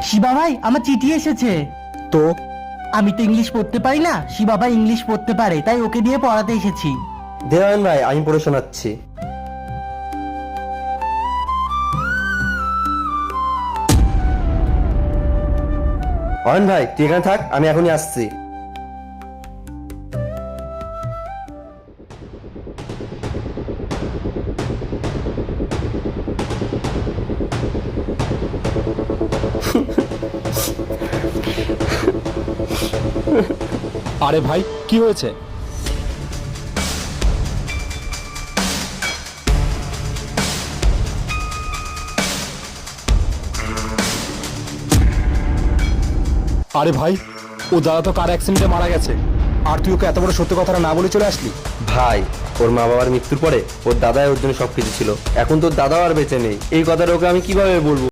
শিবা ভাই, আমার চিঠি এসেছে। তো আমি তো ইংলিশ পড়তে পারি না, শিবা ভাই ইংলিশ পড়তে পারে, তাই ওকে দিয়ে পড়াতে এসেছি। দেওয়ান ভাই, আমি পড়ে শোনাচ্ছি। অয়ন ভাই, তুই এখানে থাক, আমি এখনই আসছি। আরে ভাই, কি হয়েছে? আরে ভাই, ও দাদা তো কার অ্যাক্সিডেন্টে মারা গেছে, আর তুই ওকে এত বড় সত্য কথাটা না বলে চলে আসলি। ভাই, ওর মা বাবার মৃত্যুর পরে ওর দাদাই ওর জন্য সবকিছু ছিল। এখন তোর দাদাও আর বেঁচে নেই, এই কথাটা ওকে আমি কিভাবে বলবো?